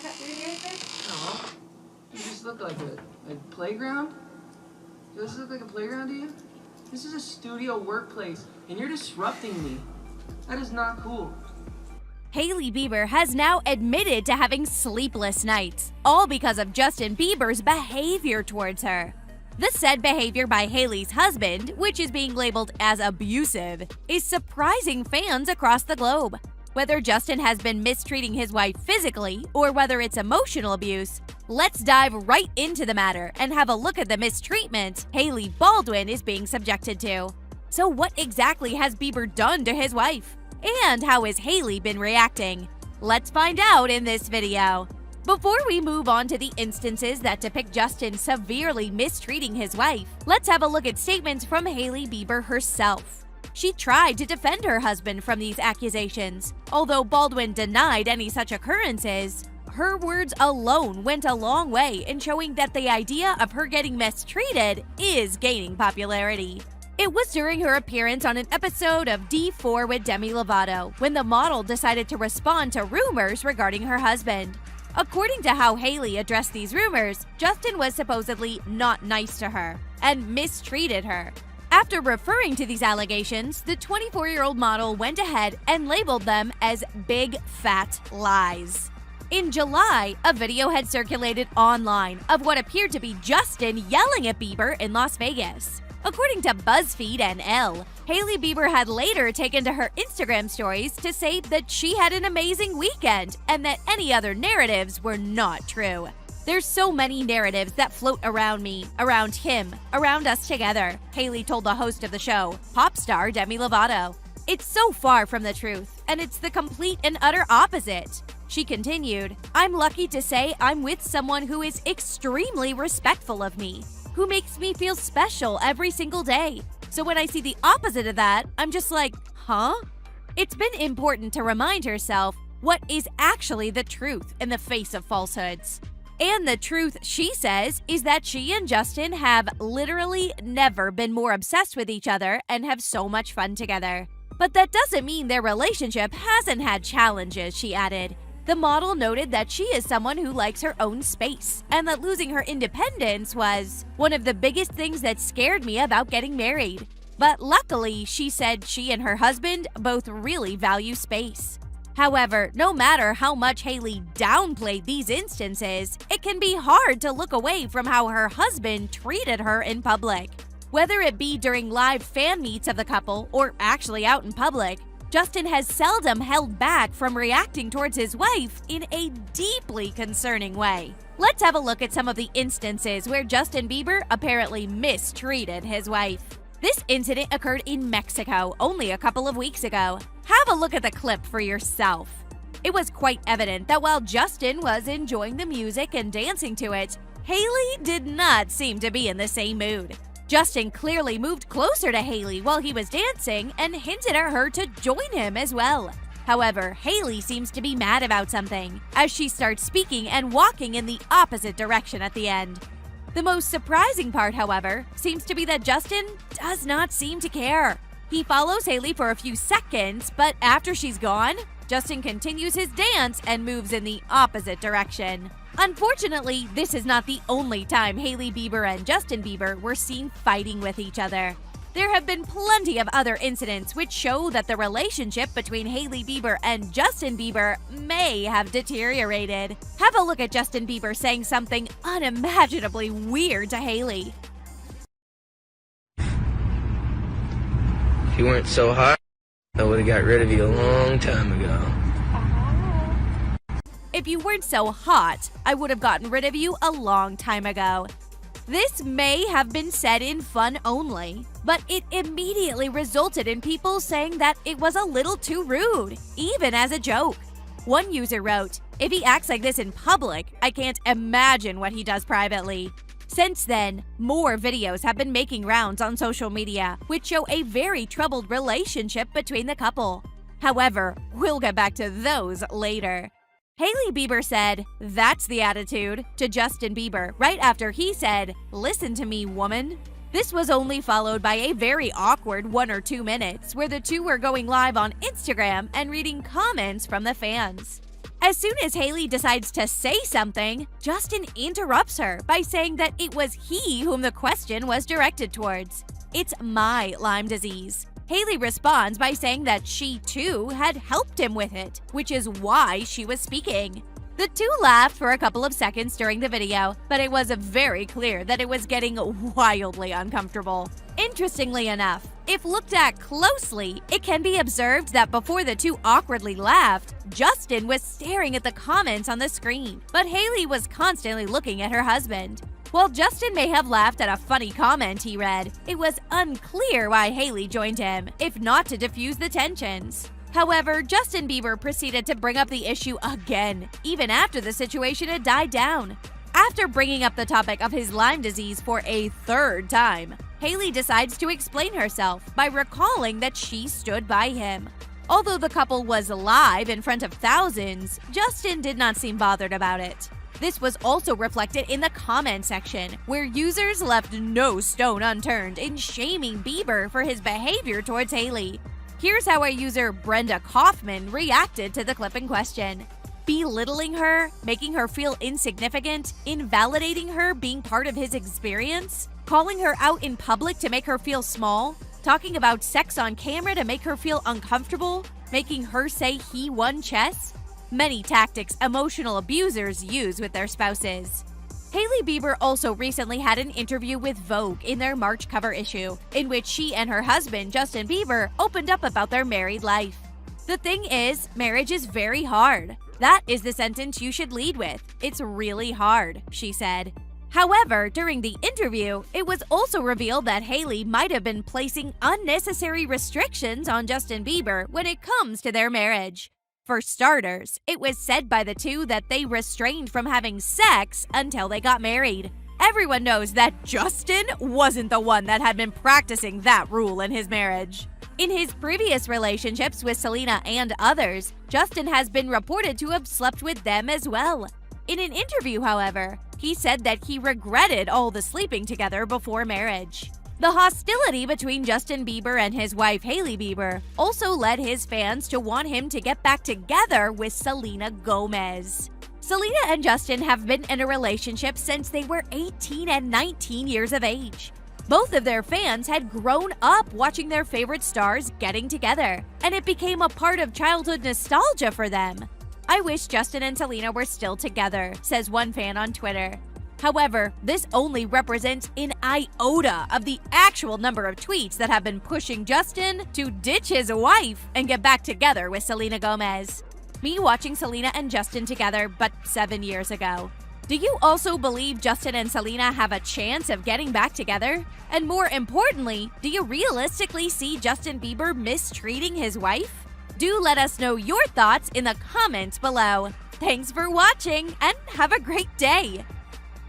cut through here, sir? No. You just look like a playground? Does this look like a playground to you? This is a studio workplace, and you're disrupting me. That is not cool. Hailey Bieber has now admitted to having sleepless nights, all because of Justin Bieber's behavior towards her. The said behavior by Hailey's husband, which is being labeled as abusive, is surprising fans across the globe. Whether Justin has been mistreating his wife physically or whether it's emotional abuse, let's dive right into the matter and have a look at the mistreatment Hailey Baldwin is being subjected to. So what exactly has Bieber done to his wife? And how has Hailey been reacting? Let's find out in this video. Before we move on to the instances that depict Justin severely mistreating his wife, let's have a look at statements from Hailey Bieber herself. She tried to defend her husband from these accusations. Although Baldwin denied any such occurrences, her words alone went a long way in showing that the idea of her getting mistreated is gaining popularity. It was during her appearance on an episode of D4 with Demi Lovato when the model decided to respond to rumors regarding her husband. According to how Hailey addressed these rumors, Justin was supposedly not nice to her and mistreated her. After referring to these allegations, the 24-year-old model went ahead and labeled them as big fat lies. In July, a video had circulated online of what appeared to be Justin yelling at Bieber in Las Vegas. According to BuzzFeed and Elle, Hailey Bieber had later taken to her Instagram stories to say that she had an amazing weekend and that any other narratives were not true. There's so many narratives that float around me, around him, around us together, Hailey told the host of the show, pop star Demi Lovato. It's so far from the truth, and it's the complete and utter opposite. She continued, I'm lucky to say I'm with someone who is extremely respectful of me, who makes me feel special every single day. So when I see the opposite of that, I'm just like, huh? It's been important to remind herself what is actually the truth in the face of falsehoods. And the truth, she says, is that she and Justin have literally never been more obsessed with each other and have so much fun together. But that doesn't mean their relationship hasn't had challenges, she added. The model noted that she is someone who likes her own space and that losing her independence was one of the biggest things that scared me about getting married. But luckily, she said she and her husband both really value space. However, no matter how much Hailey downplayed these instances, it can be hard to look away from how her husband treated her in public. Whether it be during live fan meets of the couple or actually out in public, Justin has seldom held back from reacting towards his wife in a deeply concerning way. Let's have a look at some of the instances where Justin Bieber apparently mistreated his wife. This incident occurred in Mexico only a couple of weeks ago. Have a look at the clip for yourself. It was quite evident that while Justin was enjoying the music and dancing to it, Hailey did not seem to be in the same mood. Justin clearly moved closer to Hailey while he was dancing and hinted at her to join him as well. However, Hailey seems to be mad about something, as she starts speaking and walking in the opposite direction at the end. The most surprising part, however, seems to be that Justin does not seem to care. He follows Hailey for a few seconds, but after she's gone, Justin continues his dance and moves in the opposite direction. Unfortunately, this is not the only time Hailey Bieber and Justin Bieber were seen fighting with each other. There have been plenty of other incidents which show that the relationship between Hailey Bieber and Justin Bieber may have deteriorated. Have a look at Justin Bieber saying something unimaginably weird to Hailey. If you weren't so hot, I would have got rid of you a long time ago. If you weren't so hot, I would have gotten rid of you a long time ago. This may have been said in fun only, but it immediately resulted in people saying that it was a little too rude, even as a joke. One user wrote, "If he acts like this in public, I can't imagine what he does privately." Since then, more videos have been making rounds on social media, which show a very troubled relationship between the couple. However, we'll get back to those later. Hailey Bieber said, "That's the attitude," to Justin Bieber right after he said, "Listen to me, woman." This was only followed by a very awkward 1 or 2 minutes where the two were going live on Instagram and reading comments from the fans. As soon as Hailey decides to say something, Justin interrupts her by saying that it was he whom the question was directed towards. "It's my Lyme disease." Hailey responds by saying that she too had helped him with it, which is why she was speaking. The two laughed for a couple of seconds during the video, but it was very clear that it was getting wildly uncomfortable. Interestingly enough, if looked at closely, it can be observed that before the two awkwardly laughed, Justin was staring at the comments on the screen, but Hailey was constantly looking at her husband. While Justin may have laughed at a funny comment he read, it was unclear why Hailey joined him, if not to diffuse the tensions. However, Justin Bieber proceeded to bring up the issue again, even after the situation had died down. After bringing up the topic of his Lyme disease for a third time, Hailey decides to explain herself by recalling that she stood by him. Although the couple was live in front of thousands, Justin did not seem bothered about it. This was also reflected in the comment section, where users left no stone unturned in shaming Bieber for his behavior towards Hailey. Here's how our user Brenda Kaufman reacted to the clip in question. Belittling her, making her feel insignificant, invalidating her being part of his experience, calling her out in public to make her feel small, talking about sex on camera to make her feel uncomfortable, making her say he won chess. Many tactics emotional abusers use with their spouses. Hailey Bieber also recently had an interview with Vogue in their March cover issue, in which she and her husband, Justin Bieber, opened up about their married life. "The thing is, marriage is very hard. That is the sentence you should lead with. It's really hard," she said. However, during the interview, it was also revealed that Hailey might have been placing unnecessary restrictions on Justin Bieber when it comes to their marriage. For starters, it was said by the two that they restrained from having sex until they got married. Everyone knows that Justin wasn't the one that had been practicing that rule in his marriage. In his previous relationships with Selena and others, Justin has been reported to have slept with them as well. In an interview, however, he said that he regretted all the sleeping together before marriage. The hostility between Justin Bieber and his wife Hailey Bieber also led his fans to want him to get back together with Selena Gomez. Selena and Justin have been in a relationship since they were 18 and 19 years of age. Both of their fans had grown up watching their favorite stars getting together, and it became a part of childhood nostalgia for them. "I wish Justin and Selena were still together," says one fan on Twitter. However, this only represents an iota of the actual number of tweets that have been pushing Justin to ditch his wife and get back together with Selena Gomez. Me watching Selena and Justin together, but 7 years ago. Do you also believe Justin and Selena have a chance of getting back together? And more importantly, do you realistically see Justin Bieber mistreating his wife? Do let us know your thoughts in the comments below. Thanks for watching and have a great day!